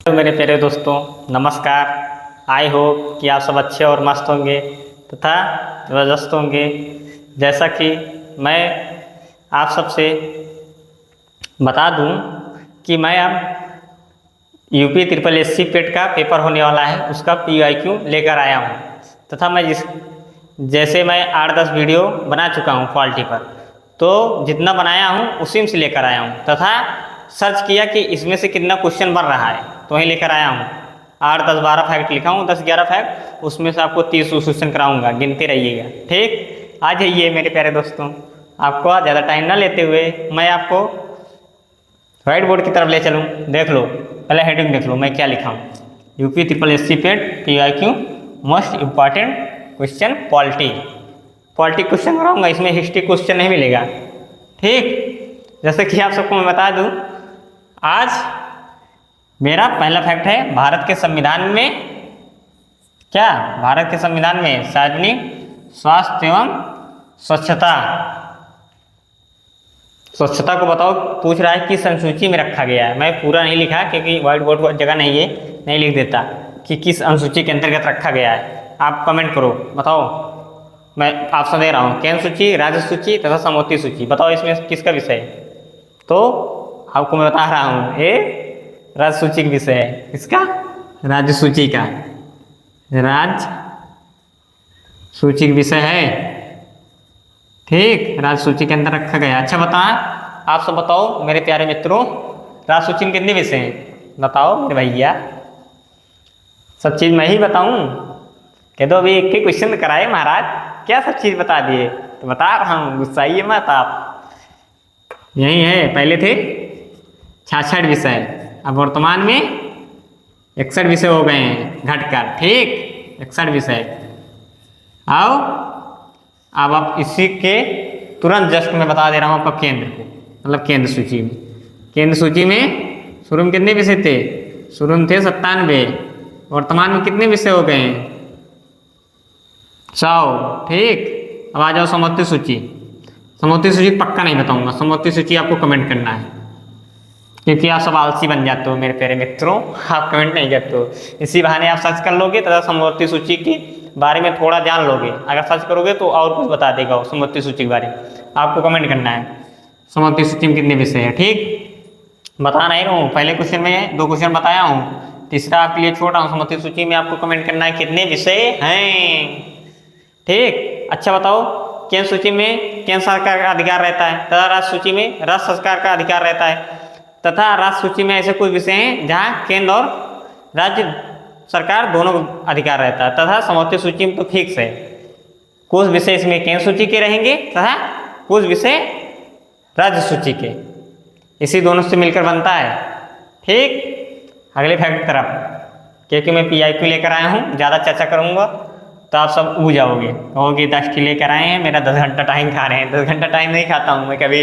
तो मेरे प्यारे दोस्तों, नमस्कार। आई होप कि आप सब अच्छे और मस्त होंगे तथा ज़बरदस्त होंगे। जैसा कि मैं आप सबसे बता दूं कि मैं अब यूपी ट्रिपल एससी पेट का पेपर होने वाला है, उसका PYQ लेकर आया हूं तथा जैसे मैं 8-10 वीडियो बना चुका हूं क्वालिटी पर, तो जितना बनाया हूं उसी में से लेकर आया हूं तथा सर्च किया कि इसमें से कितना क्वेश्चन बन रहा है, तो वहीं लेकर आया हूँ। 8-10-12 फैक्ट लिखा हूँ, 10-11 फैक्ट, उसमें से आपको 30 क्वेश्चन कराऊंगा, गिनते रहिएगा। ठीक, आ जाइए मेरे प्यारे दोस्तों। आपको ज़्यादा टाइम ना लेते हुए मैं आपको व्हाइट बोर्ड की तरफ ले चलूँ। देख लो, पहले हेडिंग देख लो मैं क्या लिखा हूँ। यूपी ट्रिपल एससी पेट PYQ most important question polity question कराऊंगा, इसमें हिस्ट्री क्वेश्चन नहीं मिलेगा। ठीक, जैसे कि आप सबको मैं बता दूँ, आज मेरा पहला फैक्ट है, भारत के संविधान में सार्वजनिक स्वास्थ्य एवं स्वच्छता को बताओ, पूछ रहा है किस अनुसूची में रखा गया है। मैं पूरा नहीं लिखा क्योंकि व्हाइट बोर्ड पर जगह नहीं है, नहीं लिख देता कि किस अनुसूची के अंतर्गत रखा गया है। आप कमेंट करो, बताओ। मैं ऑप्शन दे रहा हूँ, केंद्र सूची, राज्य सूची तथा समवर्ती सूची। बताओ इसमें किसका विषय है। तो आपको मैं बता रहा हूँ, ये राज्य सूची का विषय है। किसका? राज्य सूची का। राज्य सूची का विषय है। ठीक, राज्य सूची के अंदर रखा गया। अच्छा बताएं, आप सब बताओ मेरे प्यारे मित्रों, राज्य सूची में कितने विषय हैं? बताओ मेरे भैया। सब चीज मैं ही बताऊं? कह दो अभी एक ही क्वेश्चन कराए महाराज, क्या सब चीज बता दिए? तो बता रहा हूँ, गुस्साइए मत आप। यही है, पहले थे 66 विषय, अब वर्तमान में 61 विषय हो गए हैं घटकर। ठीक, 61 विषय। आओ अब आप इसी के तुरंत जस्ट मैं बता दे रहा हूँ आपका केंद्र को, मतलब केंद्र सूची में शुरू में कितने विषय थे? शुरू में थे 97, वर्तमान में कितने विषय हो गए हैं? 100। ठीक, अब आ जाओ समवर्ती सूची पक्का नहीं बताऊंगा, समवर्ती सूची आपको कमेंट करना है क्योंकि आप सब आलसी बन जाते हो मेरे प्यारे मित्रों, आप कमेंट नहीं करते हो। इसी बहाने आप सर्च कर लोगे तथा समवर्ती सूची के बारे में थोड़ा जान लोगे। अगर सर्च करोगे तो और कुछ बता देगा समवर्ती सूची के बारे में। आपको कमेंट करना है समवर्ती सूची में कितने विषय है। ठीक, बता नहीं रहा हूँ, पहले क्वेश्चन में 2 क्वेश्चन बताया हूँ, तीसरा आपके लिए छोड़ रहा हूँ। समवर्ती सूची में आपको कमेंट करना है कितने विषय हैं। ठीक, अच्छा बताओ, केंद्र सूची में केंद्र सरकार का अधिकार रहता है तथा राज्य सूची में राज्य सरकार का अधिकार रहता है तथा राज्य सूची में ऐसे कुछ विषय हैं जहाँ केंद्र और राज्य सरकार दोनों को अधिकार रहता है तथा समवर्ती सूची में तो फिक्स है, कुछ विषय इसमें केंद्र सूची के रहेंगे तथा कुछ विषय राज्य सूची के, इसी दोनों से मिलकर बनता है। ठीक, अगले फैक्ट की तरफ, क्योंकि मैं PYQ लेकर आया हूँ, ज़्यादा चर्चा करूँगा तो आप सब ऊब जाओगे, कहोगे 10 की लेकर आए हैं, मेरा 10 घंटा टाइम खा रहे हैं। 10 घंटा टाइम नहीं खाता हूँ मैं कभी,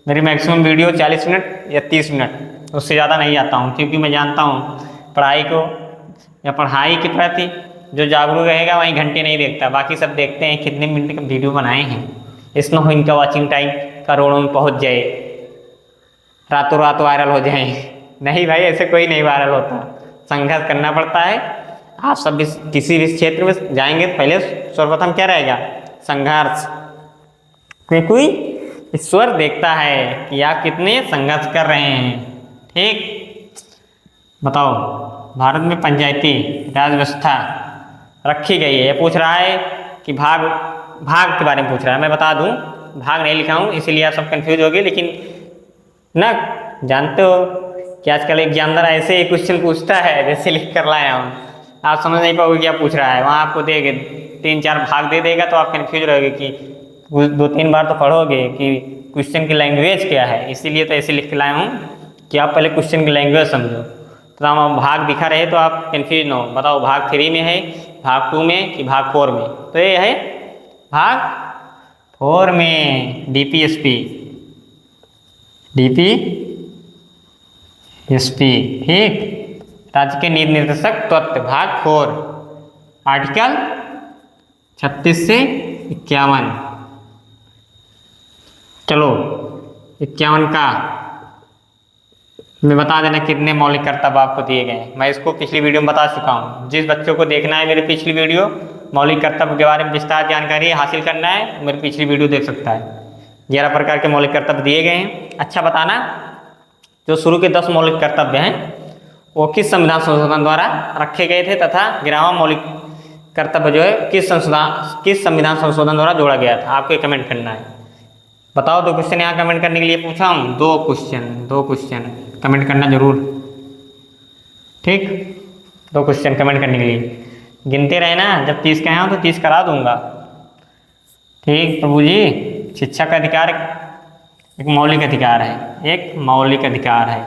मेरी मैक्सिमम वीडियो 40 मिनट या 30 मिनट, उससे ज़्यादा नहीं आता हूँ क्योंकि मैं जानता हूँ पढ़ाई के प्रति जो जागरूक रहेगा वही घंटे नहीं देखता, बाकी सब देखते हैं कितने मिनट का वीडियो बनाए हैं। इसमें हो इनका वॉचिंग टाइम करोड़ों में पहुँच जाए, रातों रात वायरल हो जाए। नहीं भाई, ऐसे कोई नहीं वायरल होता, संघर्ष करना पड़ता है। आप सब भी किसी भी क्षेत्र में जाएंगे तो पहले सर्वप्रथम क्या रहेगा? संघर्ष। कोई ईश्वर देखता है कि आप कितने संघर्ष कर रहे हैं। ठीक, बताओ, भारत में पंचायती राज व्यवस्था रखी गई है। ये पूछ रहा है कि भाग के बारे में पूछ रहा है। मैं बता दूं, भाग नहीं लिखा हूँ इसीलिए आप सब कंफ्यूज हो गए, लेकिन ना जानते हो कि आजकल एग्जामिनर ऐसे ही क्वेश्चन पूछता है जैसे लिख कर लाया हूँ, आप समझ नहीं पाओगे क्या पूछ रहा है। वहाँ आपको देगा 3-4 भाग दे देगा तो आप कंफ्यूज रहोगे कि 2-3 बार तो पढ़ोगे कि क्वेश्चन की लैंग्वेज क्या है, इसीलिए तो ऐसे लिख के लाया हूँ कि आप पहले क्वेश्चन की लैंग्वेज समझो। तो हम भाग दिखा रहे तो आप कंफ्यूज ना हो। बताओ भाग 3 में है, भाग 2 में कि भाग 4 में? तो ये है भाग 4 में, DPSP। ठीक, राज्य के नीति निर्देशक तत्व, भाग 4, आर्टिकल 36 से 51। चलो 51 का मैं बता देना कितने मौलिक कर्तव्य आपको दिए गए हैं। मैं इसको पिछली वीडियो में बता चुका हूँ। जिस बच्चों को देखना है मेरी पिछली वीडियो, मौलिक कर्तव्य के बारे में विस्तार जानकारी हासिल करना है, मेरी पिछली वीडियो देख सकता है। 11 प्रकार के मौलिक कर्तव्य दिए गए हैं। अच्छा बताना, जो शुरू के 10 मौलिक कर्तव्य हैं वो किस संविधान संशोधन द्वारा रखे गए थे, तथा 11वां मौलिक कर्तव्य जो है किस संविधान संशोधन द्वारा जोड़ा गया था। आपको कमेंट करना है। बताओ, 2 क्वेश्चन यहाँ कमेंट करने के लिए पूछा हूँ। 2 क्वेश्चन कमेंट करना जरूर, ठीक। 2 क्वेश्चन कमेंट करने के लिए गिनते रहना। जब 30 के आए हो तो 30 करा दूंगा, ठीक। प्रभु जी, शिक्षा का अधिकार एक मौलिक अधिकार है, एक मौलिक अधिकार है।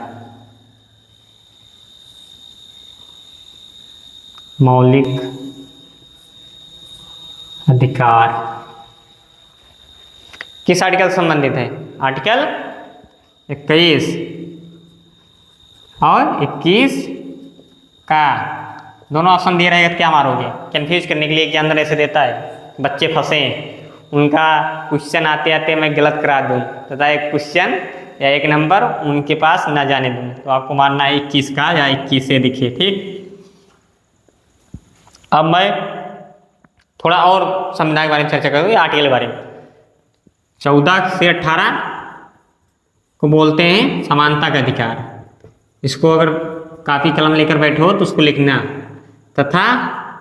मौलिक अधिकार किस आर्टिकल से संबंधित है? आर्टिकल 21 और 21 का दोनों ऑप्शन दिए रहेगा तो क्या मारोगे? कंफ्यूज करने के लिए कि अंदर ऐसे देता है, बच्चे फंसे, उनका क्वेश्चन आते आते मैं गलत करा दूं तथा एक क्वेश्चन या एक नंबर उनके पास ना जाने दूं। तो आपको मानना है 21 का या 21 से दिखे, ठीक। अब मैं थोड़ा और संविधान के बारे में चर्चा करूँगी, आर्टिकल के बारे में। 14 से 18 को बोलते हैं समानता का अधिकार। इसको अगर कापी कलम लेकर बैठो तो उसको लिखना। तथा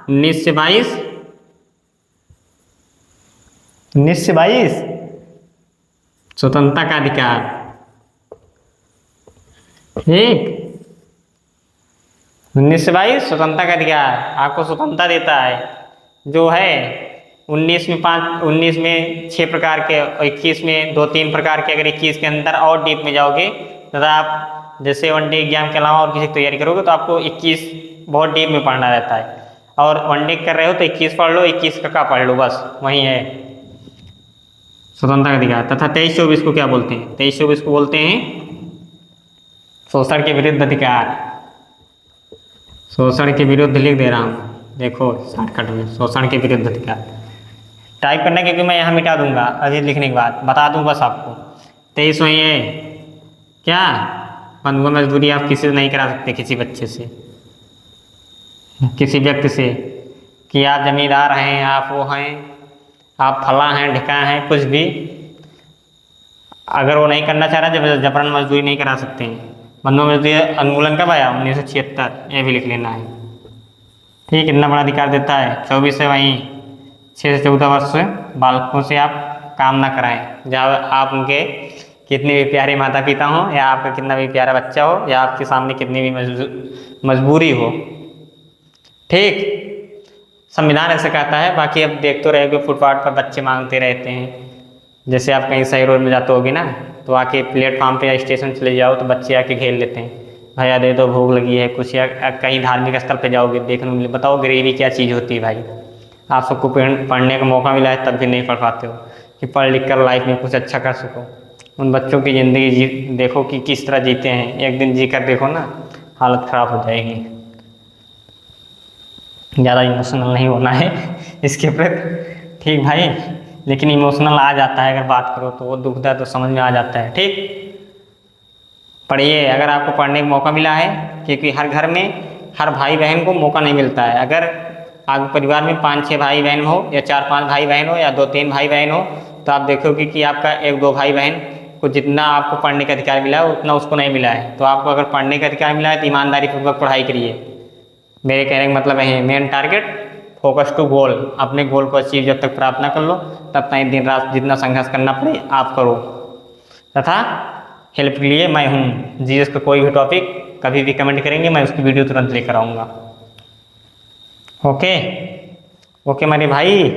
19 से 22 स्वतंत्रता का अधिकार, ठीक। 19 से 22 स्वतंत्रता का अधिकार आपको स्वतंत्रता देता है, जो है 19 में 6 प्रकार के और 21 में 2-3 प्रकार के। अगर 21 के अंदर और डीप में जाओगे तथा आप जैसे वनडे एग्जाम के अलावा और किसी की तैयारी करोगे तो आपको 21 बहुत डीप में पढ़ना रहता है। और वनडे कर रहे हो तो 21 पढ़ लो, 21 का पढ़ लो, बस वही है स्वतंत्रता का अधिकार। तथा 23-24 को क्या बोलते हैं? 23-24 को बोलते हैं शोषण के विरुद्ध अधिकार। शोषण के विरुद्ध लिख दे रहा हूँ, देखो शॉर्टकट में, शोषण के विरुद्ध अधिकार टाइप करना, क्योंकि मैं यहाँ मिटा दूंगा अभी लिखने के बाद, बता दूँ बस आपको। 23 वही है क्या? बंधुआ मजदूरी आप किसी से नहीं करा सकते, किसी बच्चे से, किसी व्यक्ति से, कि आप जमींदार हैं, आप वो हैं, आप फला हैं, ढिका हैं, कुछ भी। अगर वो नहीं करना चाह रहा है, जबरन मजदूरी नहीं करा सकते हैं। बंधुआ मजदूरी उन्मूलन कब आया? 1976, ये भी लिख लेना है, ठीक। इतना बड़ा अधिकार देता है। 24 से वहीं 6 से 14 वर्ष से बालकों से आप काम ना कराएं, जहाँ आप उनके कितने भी प्यारे माता पिता हों या आपका कितना भी प्यारा बच्चा हो या आपके सामने कितनी भी मजबूरी हो, ठीक। संविधान ऐसे कहता है। बाकी अब देख तो रहोगे फुटपाथ पर बच्चे मांगते रहते हैं। जैसे आप कहीं सही रोड में जाते होगे ना, तो आके प्लेटफॉर्म पे या स्टेशन चले जाओ तो बच्चे आके घेर लेते हैं, भैया दे दो, भूख लगी है कुछ। या कहीं धार्मिक स्थल पे जाओगे, देखने मिले, बताओ गरीबी क्या चीज़ होती है भाई। आप सबको पढ़ने का मौका मिला है तब भी नहीं पढ़ पाते हो कि पढ़ लिख कर लाइफ में कुछ अच्छा कर सको। उन बच्चों की ज़िंदगी देखो कि किस तरह जीते हैं। एक दिन जी कर देखो ना, हालत ख़राब हो जाएगी। ज़्यादा इमोशनल नहीं होना है इसके प्रति, ठीक भाई। लेकिन इमोशनल आ जाता है अगर बात करो तो, वो दुखदा तो समझ में आ जाता है, ठीक। पढ़िए अगर आपको पढ़ने का मौका मिला है, क्योंकि हर घर में हर भाई बहन को मौका नहीं मिलता है। अगर आपके परिवार में 5-6 भाई बहन हो या 4-5 भाई बहन हो या 2-3 भाई बहन हो, तो आप देखोगे कि आपका 1-2 भाई बहन को जितना आपको पढ़ने का अधिकार मिला है उतना उसको नहीं मिला है। तो आपको अगर पढ़ने का अधिकार मिला है तो ईमानदारी पूर्वक पढ़ाई करिए। मेरे कहने का मतलब है मेन टारगेट, फोकस टू गोल। अपने गोल को अचीव जब तक प्राप्त ना कर लो तब तक दिन रात जितना संघर्ष करना पड़े आप करो। तथा हेल्प के लिए मैं हूँ। जीएस का कोई भी टॉपिक कभी भी कमेंट करेंगे, मैं उसकी वीडियो तुरंत लेकर आऊँगा। ओके मेरे भाई।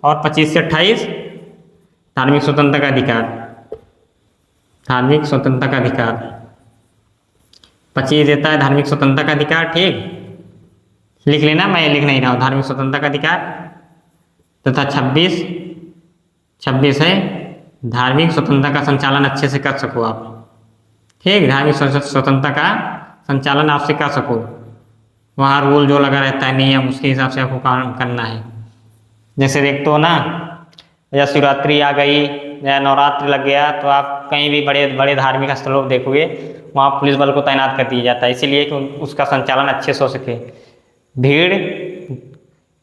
और 25 से 28 धार्मिक स्वतंत्रता का अधिकार, धार्मिक स्वतंत्रता का अधिकार 25 देता है धार्मिक स्वतंत्रता का अधिकार, ठीक। लिख लेना, मैं लिख नहीं रहा हूँ। धार्मिक स्वतंत्रता का अधिकार। तथा 26 है धार्मिक स्वतंत्रता का संचालन अच्छे से कर सको आप, ठीक। धार्मिक स्वतंत्रता का संचालन आपसे कर सको। वहाँ रूल जो लगा रहता है, नियम, उसके हिसाब से आपको काम करना है। जैसे देखते हो ना, या शिवरात्रि आ गई या नवरात्रि लग गया तो आप कहीं भी बड़े बड़े धार्मिक स्थलों देखोगे वहाँ पुलिस बल को तैनात कर दिया जाता है, इसीलिए कि उसका संचालन अच्छे से हो सके, भीड़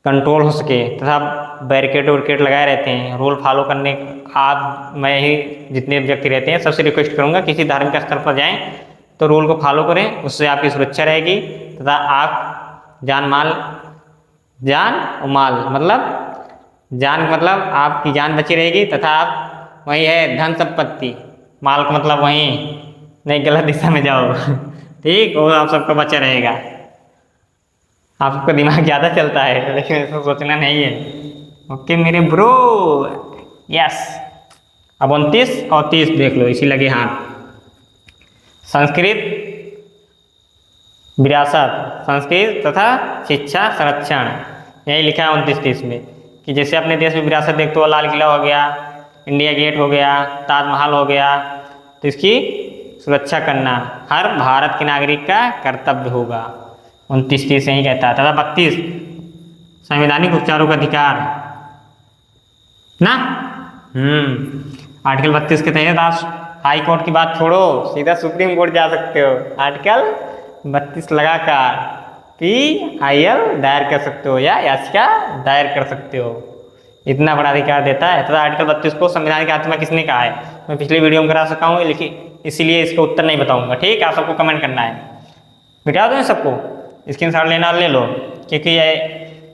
कंट्रोल हो सके, तथा बैरिकेड वैरिकेड लगाए रहते हैं, रूल फॉलो करने। आप मैं ही जितने व्यक्ति रहते हैं सबसे रिक्वेस्ट करूँगा किसी धार्मिक स्थल पर जाएं तो रूल को फॉलो करें, उससे आपकी सुरक्षा रहेगी तथा आप जान और माल मतलब आपकी जान बची रहेगी तथा आप वही है धन संपत्ति, माल का मतलब वहीं नहीं गलत दिशा में जाओ ठीक, और आप सबको बचा रहेगा। आपका दिमाग ज़्यादा चलता है लेकिन ऐसा सोचना नहीं है। ओके मेरे ब्रो, यस। अब 29 और 30 देख लो, इसी लगे हाथ। संस्कृत विरासत, संस्कृत तथा शिक्षा संरक्षण, यही लिखा है 29-30 में कि जैसे अपने देश में विरासत देखते हो, लाल किला हो गया, इंडिया गेट हो गया, ताजमहल हो गया, तो इसकी सुरक्षा करना हर भारत के नागरिक का कर्तव्य होगा। 29-30 यही कहता है। तथा 32 संवैधानिक उपचारों का अधिकार ना, आर्टिकल 32 के तहत आप हाई कोर्ट की बात छोड़ो सीधा सुप्रीम कोर्ट जा सकते हो। आर्टिकल 32 लगाकर PIL दायर कर सकते हो या याचिका दायर कर सकते हो, इतना बड़ा अधिकार देता है। तथा आर्टिकल 32 को संविधान की आत्मा किसने कहा है, मैं पिछली वीडियो में करा सका हूँ, लेकिन इसीलिए इसका उत्तर नहीं बताऊंगा। ठीक, आप सबको कमेंट करना है, बिठा दो सबको, स्क्रीनशॉट लेना ले लो, क्योंकि ये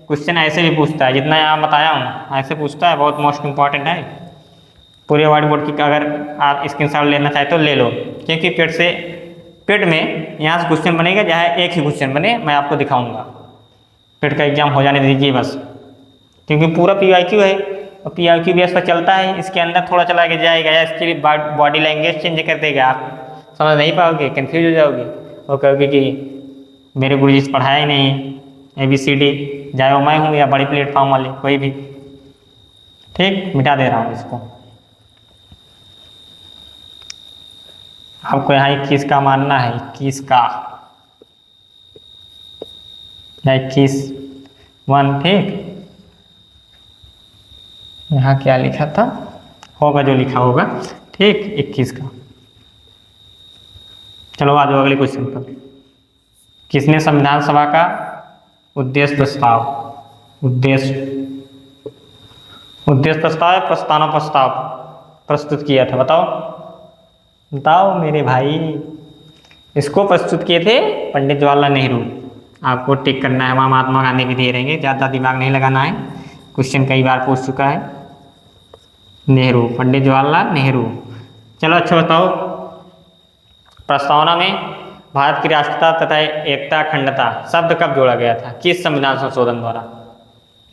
क्वेश्चन ऐसे भी पूछता है, जितना यहाँ बताया हूँ ऐसे पूछता है, बहुत मोस्ट इंपॉर्टेंट है। पूरे व्हाइट बोर्ड की अगर आप स्क्रीनशॉट लेना चाहे तो ले लो, क्योंकि पेट में यहाँ से क्वेश्चन बनेगा, चाहे एक ही क्वेश्चन बने मैं आपको दिखाऊंगा। पेट का एग्जाम हो जाने दीजिए बस, क्योंकि पूरा PYQ है और PYQ बेस पर चलता है, इसके अंदर थोड़ा चला के जाएगा या इसकी बॉडी लैंग्वेज चेंज कर देगा, आप समझ नहीं पाओगे, कंफ्यूज हो जाओगे और कहोगे कि मेरे गुरुजी से पढ़ाया ही नहीं ABCD, चाहे वो मैं हूँ या बड़ी प्लेटफॉर्म वाले कोई भी। ठीक, मिटा दे रहा हूँ इसको। आपको यहाँ 21 का मानना है, 21 का या 21 ठीक। यहाँ क्या लिखा था, होगा जो लिखा होगा, ठीक 21 का। चलो आ जाओ अगले क्वेश्चन पर। किसने संविधान सभा का उद्देश्य प्रस्ताव प्रस्तावना प्रस्ताव प्रस्तुत किया था, बताओ मेरे भाई। इसको प्रस्तुत किए थे पंडित जवाहरलाल नेहरू। आपको टिक करना है, वहाँ महात्मा गांधी भी दे रहेंगे, ज़्यादा दिमाग नहीं लगाना है, क्वेश्चन कई बार पूछ चुका है। नेहरू, पंडित जवाहरलाल नेहरू। चलो अच्छा बताओ, प्रस्तावना में भारत की राष्ट्रीयता तथा एकता अखंडता शब्द कब जोड़ा गया था, किस संविधान संशोधन द्वारा,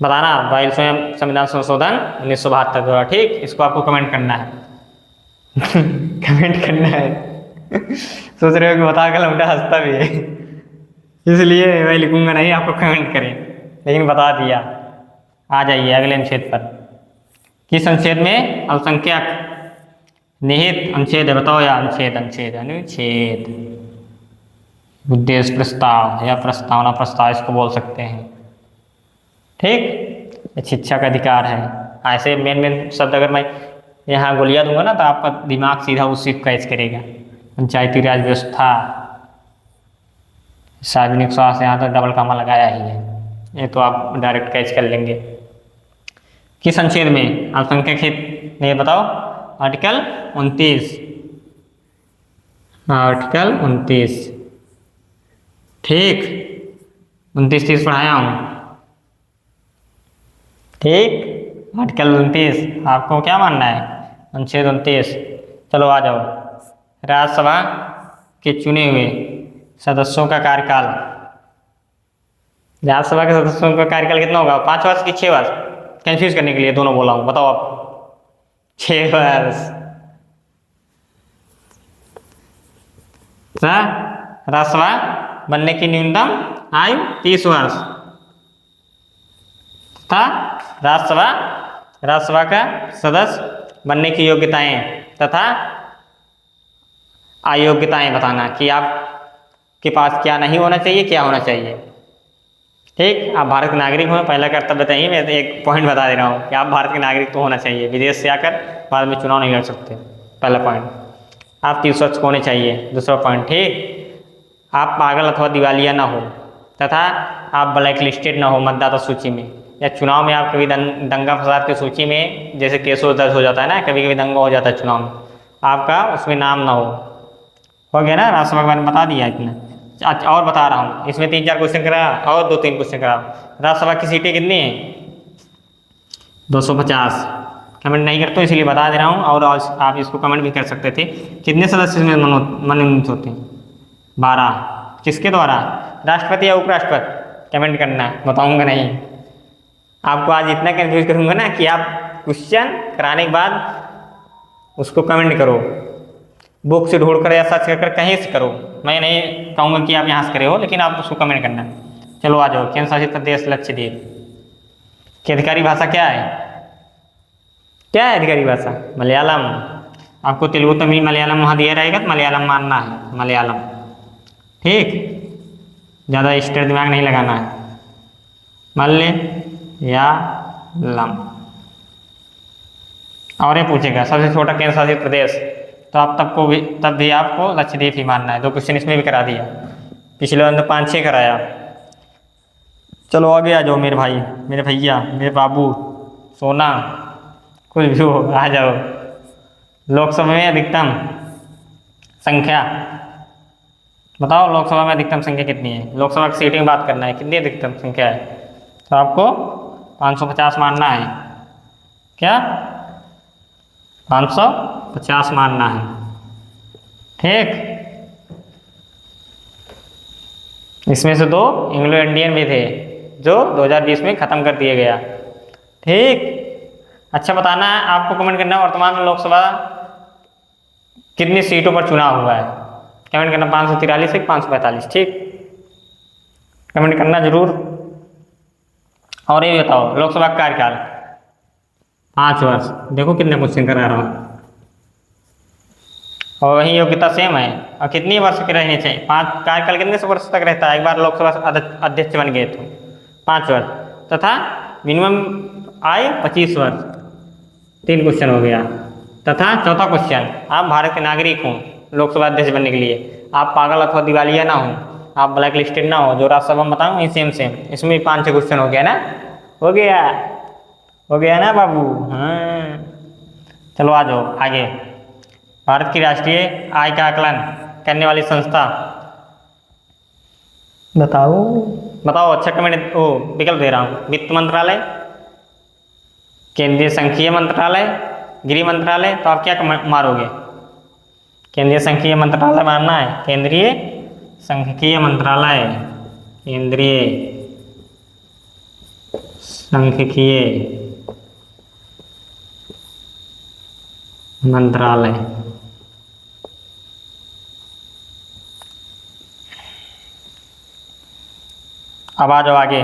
बताना। 22वें संविधान संशोधन 1972 द्वारा। ठीक, इसको आपको कमेंट करना है कमेंट करना है सोच रहे हो कि बता कर लौटा हंसता भी है इसलिए मैं लिखूंगा नहीं, आपको कमेंट करें, लेकिन बता दिया। आ जाइए अगले अनुच्छेद पर। किस अनुच्छेद में अल्पसंख्यक निहित अनुच्छेद है, बताओ या अनुच्छेद उद्देश्य प्रस्ताव या प्रस्तावना प्रस्ताव इसको बोल सकते हैं। ठीक, शिक्षा का अधिकार है। ऐसे मेन शब्द अगर मैं यहाँ गोलियाँ दूंगा ना तो आपका दिमाग सीधा उसी को कैच करेगा। पंचायती राज व्यवस्था, सार्वजनिक स्वास्थ्य, यहाँ तो डबल कामा लगाया ही है, ये तो आप डायरेक्ट कैच कर लेंगे। किस अनुच्छेद में अल्पसंख्यक हित नहीं, बताओ। आर्टिकल 29 ठीक, 29-30 पढ़ाया हूँ। ठीक, आर्टिकल 29 आपको क्या मानना है, अनुच्छेद 29। चलो आ जाओ। राज्यसभा के चुने हुए सदस्यों का कार्यकाल, राज्यसभा के सदस्यों का कार्यकाल कितना होगा, 5 वर्ष की 6 वर्ष, कंफ्यूज करने के लिए दोनों बोला हूँ, बताओ आप। 6 वर्ष। राज्यसभा बनने की न्यूनतम आयु 30 वर्ष तथा राज्यसभा का सदस्य बनने की योग्यताएं तथा अयोग्यताएं बताना कि आप के पास क्या नहीं होना चाहिए, क्या होना चाहिए। ठीक, आप भारत के नागरिक हो, पहला कर्तव्य तो यही, मैं एक पॉइंट बता दे रहा हूँ कि आप भारत के नागरिक तो होना चाहिए, विदेश से आकर बाद में चुनाव नहीं लड़ सकते, पहला पॉइंट। आप 30 वर्ष को होने चाहिए, दूसरा पॉइंट। ठीक, आप पागल अथवा दिवालिया ना हो, तथा आप ब्लैक लिस्टेड ना हो मतदाता सूची में, या चुनाव में आप कभी दंगा फसाद की सूची में, जैसे केस दर्ज हो जाता है ना, कभी कभी दंगा हो जाता है चुनाव में, आपका उसमें नाम ना हो गया ना, राज्यसभा के बारे में बता दिया इतना। अच्छा, और बता रहा हूँ, इसमें 3-4 क्वेश्चन करा और 2-3 क्वेश्चन करा। राज्यसभा की सीटें कितनी हैं? 250। कमेंट नहीं करते इसलिए बता दे रहा हूँ, और आप इसको कमेंट भी कर सकते थे। कितने सदस्य इसमें मनोनीत होते हैं? 12। किसके द्वारा? राष्ट्रपति या उपराष्ट्रपति? कमेंट करना, बताऊंगा नहीं। आपको आज इतना कंफ्यूज करूंगा ना कि आप क्वेश्चन कराने के बाद उसको कमेंट करो, बुक से ढूंढ कर या सर्च कर कहीं से करो। मैं नहीं कहूँगा कि आप यहाँ से करे हो, लेकिन आप उसको कमेंट करना। चलो आ जाओ, केंद्र शासित प्रदेश लक्षद्वीप की अधिकारी भाषा क्या है? क्या है अधिकारी भाषा? मलयालम। आपको तेलुगु, तमिल, मलयालम वहाँ दिया रहेगा तो मलयालम मानना है, मलयालम। ठीक, ज़्यादा स्टेट दिमाग नहीं लगाना है। मलयालम। और ये पूछेगा सबसे छोटा केंद्र शासित प्रदेश, तो आप तब भी आपको लक्षद्वीप ही मानना है। 2 क्वेश्चन इसमें भी करा दिया, पिछले बार तो 5-6 कराया। चलो आगे आ जाओ मेरे भाई, मेरे भैया, मेरे बाबू, सोना, कुछ भी हो, आ जाओ। लोकसभा में अधिकतम संख्या बताओ, लोकसभा में अधिकतम संख्या कितनी है? लोकसभा की सीटिंग बात करना है, कितनी अधिकतम संख्या है? तो आपको 550 मानना है। क्या? 550 मानना है। ठीक, इसमें से 2 एंग्लो इंडियन भी थे जो 2020 में खत्म कर दिया गया। ठीक, अच्छा बताना है आपको, कमेंट करना वर्तमान में लोकसभा कितनी सीटों पर चुनाव हुआ है? कमेंट करना 543 से 545। ठीक, कमेंट करना जरूर। और ये बताओ, लोकसभा का कार्यकाल 5 वर्ष। देखो कितने क्वेश्चन करा रहा हूँ, और वही योग्यता सेम है। और कितनी वर्ष के रहने चाहिए? 5 कार्यकाल कितने से वर्ष तक रहता है? एक बार लोकसभा अध्यक्ष बन गए तो 5 वर्ष, तथा मिनिमम आय 25 वर्ष। 3 क्वेश्चन हो गया। तथा चौथा क्वेश्चन, आप भारत के नागरिक हों लोकसभा अध्यक्ष बनने के लिए, आप पागल अथवा दिवालिया ना हो, आप ब्लैक लिस्टेड ना हो, जो राज्यसभा में बताऊँ वही सेम। इसमें 5-6 क्वेश्चन हो गया ना, हो गया ना बाबू? हाँ, चलो आ जाओ आगे। भारत की राष्ट्रीय आय का आकलन करने वाली संस्था बताओ। अच्छा कमेंट, विकल्प दे रहा हूँ। वित्त मंत्रालय, केंद्रीय संघीय मंत्रालय, गृह मंत्रालय। तो आप क्या मारोगे? केंद्रीय संघीय मंत्रालय मानना है। केंद्रीय संघीय मंत्रालय, केंद्रीय संघीय मंत्रालय। अब आ जाओ आगे।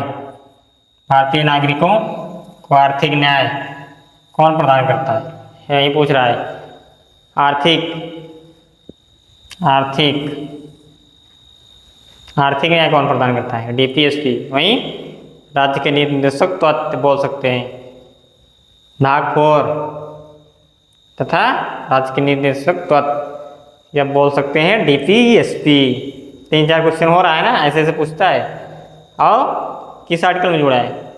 भारतीय नागरिकों को आर्थिक न्याय कौन प्रदान करता है? यही पूछ रहा है। आर्थिक न्याय कौन प्रदान करता है? डीपीएसपी। वहीं राज्य के नीति निर्देशक तो बोल सकते हैं नागपुर, तथा राज्य के नीति निर्देशक तो या बोल सकते हैं डीपीएसपी। 3-4 क्वेश्चन हो रहा है ना, ऐसे ऐसे पूछता है। और किस आर्टिकल में जुड़ा है?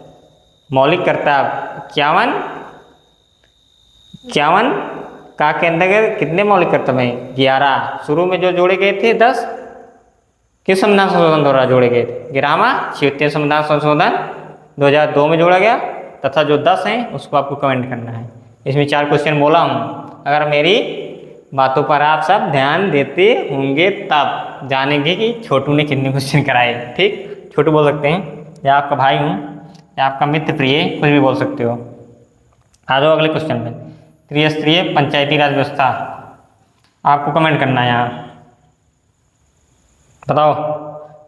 मौलिक कर्तव्य 51 का के अंतर्गत कितने मौलिक कर्तव्य हैं? 11। शुरू में जो जोड़े गए थे 10 किस संविधान संशोधन द्वारा जोड़े गए थे? 11वां 76 संविधान संशोधन 2002 में जोड़ा गया, तथा जो 10 हैं उसको आपको कमेंट करना है। इसमें 4 क्वेश्चन बोला हूँ, अगर मेरी बातों पर आप सब ध्यान देते होंगे तब जानेंगे कि छोटू ने कितने क्वेश्चन कराए। ठीक, छोटू बोल सकते हैं, या आपका भाई हूँ, या आपका मित्र प्रिय, कुछ भी बोल सकते हो। आ जाओ अगले क्वेश्चन में। त्रिस्तरीय पंचायती राज व्यवस्था आपको कमेंट करना है। यहाँ बताओ,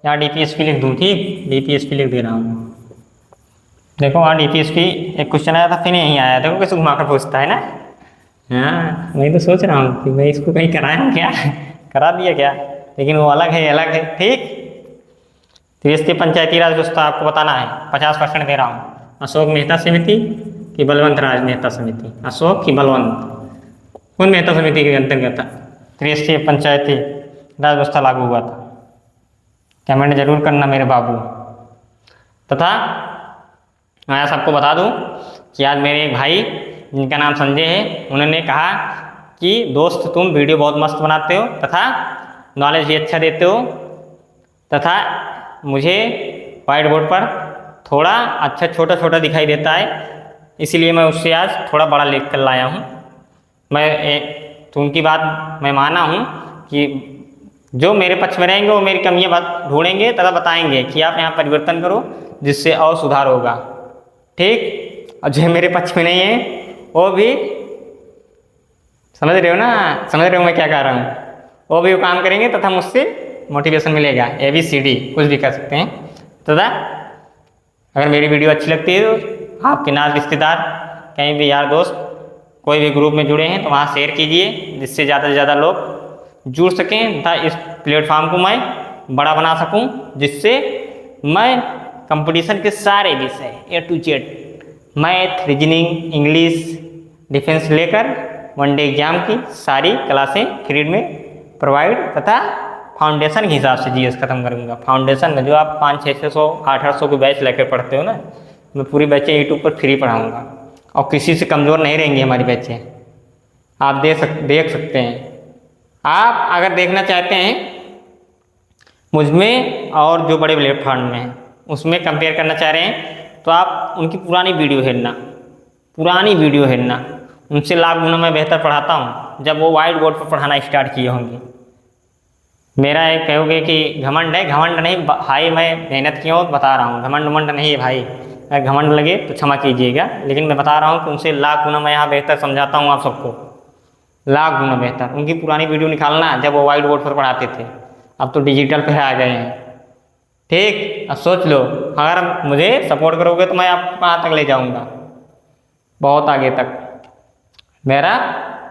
यहाँ डीपीएसपी लिख दूँ? ठीक, डीपीएसपी लिख दे रहा हूँ। देखो वहाँ डीपीएसपी एक क्वेश्चन आया था, फिर यहीं आया। देखो कैसे घुमाकर पूछता है ना। हाँ, मैं तो सोच रहा हूँ कि मैं इसको कहीं कराया क्या, करा दिया क्या, लेकिन वो अलग है। ठीक, त्रिस्तरीय पंचायती राज व्यवस्था आपको बताना है, 50% दे रहा हूँ। अशोक मेहता समिति कि बलवंत राज मेहता समिति, अशोक कि बलवंत, कौन मेहता समिति के अंतर्गत त्रिस्तरीय पंचायती राज व्यवस्था लागू हुआ था? कमेंट जरूर करना मेरे बाबू। तथा मैं सबको बता दूं कि आज मेरे एक भाई जिनका नाम संजय है, उन्होंने कहा कि दोस्त तुम वीडियो बहुत मस्त बनाते हो तथा नॉलेज भी अच्छा देते हो, तथा मुझे वाइट बोर्ड पर थोड़ा अच्छा छोटा छोटा दिखाई देता है, इसीलिए मैं उससे आज थोड़ा बड़ा लिख कर लाया हूँ। तो उनकी बात मैं माना हूँ कि जो मेरे पक्ष में रहेंगे वो मेरी कमियाँ ढूंढेंगे तथा बताएंगे कि आप यहाँ परिवर्तन करो जिससे और सुधार होगा, ठीक। और जो मेरे पक्ष में नहीं है वो भी समझ रहे हो ना, समझ रहे हो मैं क्या कह रहा हूँ, वो भी वो काम करेंगे तथा मुझसे मोटिवेशन मिलेगा। ABCD कुछ भी कर सकते हैं। तथा अगर मेरी वीडियो अच्छी लगती है तो आपके नाज रिश्तेदार, कहीं भी यार दोस्त, कोई भी ग्रुप में जुड़े हैं तो वहाँ शेयर कीजिए, जिससे ज़्यादा से ज़्यादा लोग जुड़ सकें तथा इस प्लेटफॉर्म को मैं बड़ा बना सकूं, जिससे मैं कंपटीशन के सारे विषय A to Z, math, reasoning, English, defence लेकर वनडे एग्जाम की सारी क्लासें फ्री में प्रोवाइड तथा फाउंडेशन के हिसाब से GS खत्म करूँगा। फाउंडेशन में जो आप 500-600 800 के बैच लेकर पढ़ते हो ना, मैं पूरी बैचें यूट्यूब पर फ्री पढ़ाऊँगा और किसी से कमज़ोर नहीं रहेंगी हमारी बैचें। आप देख सकते हैं। आप अगर देखना चाहते हैं मुझमें और जो बड़े प्लेटफॉर्म में हैं उसमें कंपेयर करना चाह रहे हैं, तो आप उनकी पुरानी वीडियो हेरना, उनसे लाख गुना मैं बेहतर पढ़ाता हूँ जब वो वाइट बोर्ड पर पढ़ाना स्टार्ट किए होंगे। मेरा एक कहोगे कि घमंड है, घमंड नहीं भाई, मैं मेहनत किया हूँ बता रहा हूँ, घमंड नहीं है भाई। अगर घमंड लगे तो क्षमा कीजिएगा, लेकिन मैं बता रहा हूँ कि उनसे लाख गुना मैं यहाँ बेहतर समझाता हूँ आप सबको, लाख गुना बेहतर। उनकी पुरानी वीडियो निकालना जब वो वाइट बोर्ड पर पढ़ाते थे, अब तो डिजिटल पे आ गए हैं, ठीक। अब सोच लो, अगर मुझे सपोर्ट करोगे तो मैं आपको कहाँ तक ले जाऊँगा, बहुत आगे तक। मेरा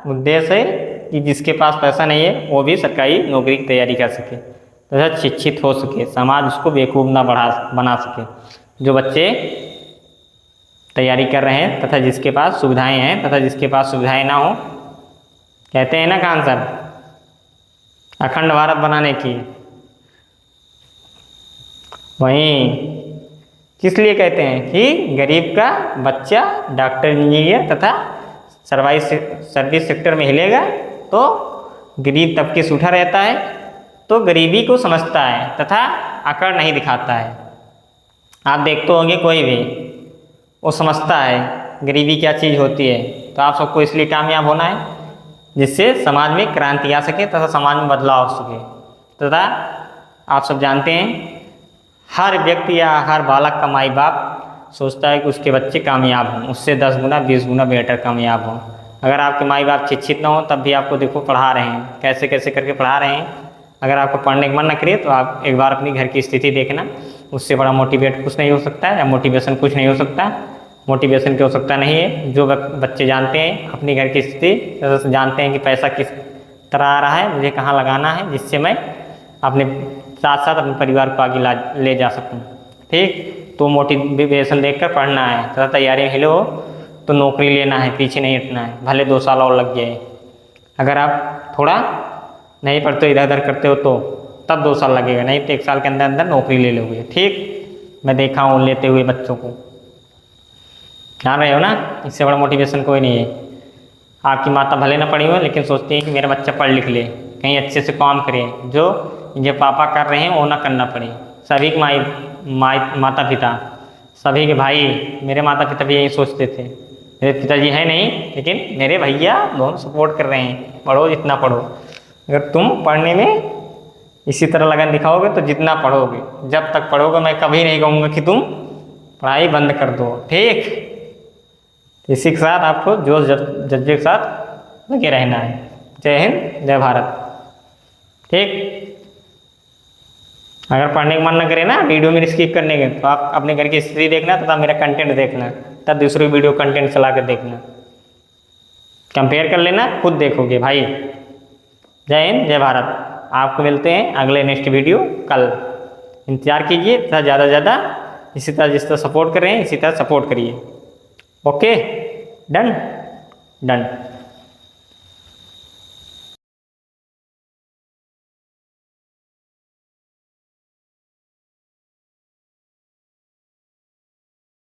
उद्देश्य है कि जिसके पास पैसा नहीं है वो भी सरकारी नौकरी की तैयारी कर सके तथा शिक्षित हो सके, समाज उसको बेवकूफ़ ना बना सके। जो बच्चे तैयारी कर रहे हैं तथा जिसके पास सुविधाएं हैं तथा जिसके पास सुविधाएं ना हो, कहते हैं ना कान सर, अखंड भारत बनाने की, वहीं किस लिए कहते हैं कि गरीब का बच्चा डॉक्टर, इंजीनियर तथा सर्विस सेक्टर में हिलेगा तो गरीब तबके से उठा रहता है, तो गरीबी को समझता है तथा अकड़ नहीं दिखाता है। आप देखते होंगे कोई भी वो समझता है गरीबी क्या चीज़ होती है। तो आप सबको इसलिए कामयाब होना है जिससे समाज में क्रांति आ सके तथा समाज में बदलाव हो सके। तथा आप सब जानते हैं हर व्यक्ति या हर बालक का माई बाप सोचता है कि उसके बच्चे कामयाब हों, उससे 10 गुना 20 गुना बेटर कामयाब हों। अगर आपके माई बाप शिक्षित ना हो तब भी आपको देखो पढ़ा रहे हैं, कैसे कैसे करके पढ़ा रहे हैं। अगर आपको पढ़ने का मन न करे तो आप एक बार अपनी घर की स्थिति देखना, उससे बड़ा मोटिवेट कुछ नहीं हो सकता है, या मोटिवेशन कुछ नहीं हो सकता। मोटिवेशन की आवश्यकता नहीं है। जो बच्चे जानते हैं अपनी घर की स्थिति, जानते हैं कि पैसा किस तरह आ रहा है, मुझे कहाँ लगाना है, जिससे मैं अपने साथ साथ अपने परिवार को आगे ले जा सकूँ, ठीक। तो मोटिवेशन देखकर पढ़ना है तथा तैयारी में हिले हो तो नौकरी लेना है, पीछे नहीं हटना है, भले 2 साल और लग जाए। अगर आप थोड़ा नहीं पढ़ते इधर उधर करते हो तो तब 2 साल लगेगा, नहीं तो 1 साल के अंदर अंदर नौकरी ले लोगे, ठीक। मैं देखा हूँ लेते हुए बच्चों को, जान रहे हो ना। इससे बड़ा मोटिवेशन कोई नहीं है। आपकी माता भले ना पढ़ी हो लेकिन सोचती है कि मेरा बच्चा पढ़ लिख ले, कहीं अच्छे से काम करे, जो पापा कर रहे हैं वो ना करना पड़े। सभी के माता पिता, सभी के भाई, मेरे माता पिता भी यही सोचते थे। मेरे पिताजी है नहीं लेकिन मेरे भैया दोनों सपोर्ट कर रहे हैं, पढ़ो जितना पढ़ो। अगर तुम पढ़ने में इसी तरह लगन दिखाओगे तो जितना पढ़ोगे, जब तक पढ़ोगे मैं कभी नहीं कहूँगा कि तुम पढ़ाई बंद कर दो, ठीक। इसी के साथ आपको जोश जज्बे के साथ लगे रहना है। जय हिंद, जय भारत, ठीक। अगर पढ़ने का मन न करे ना वीडियो में स्किप करने के, तो आप अपने घर की स्थिति देखना तथा मेरा कंटेंट देखना, तब दूसरी वीडियो कंटेंट चला कर देखना, कंपेयर कर लेना, खुद देखोगे भाई। जय हिंद, जय भारत। आपको मिलते हैं अगले नेक्स्ट वीडियो कल। इंतजार कीजिए तथा ज़्यादा से ज़्यादा इसी तरह जिस तरह सपोर्ट कर रहे हैं इसी तरह सपोर्ट करिए। Okay, done done.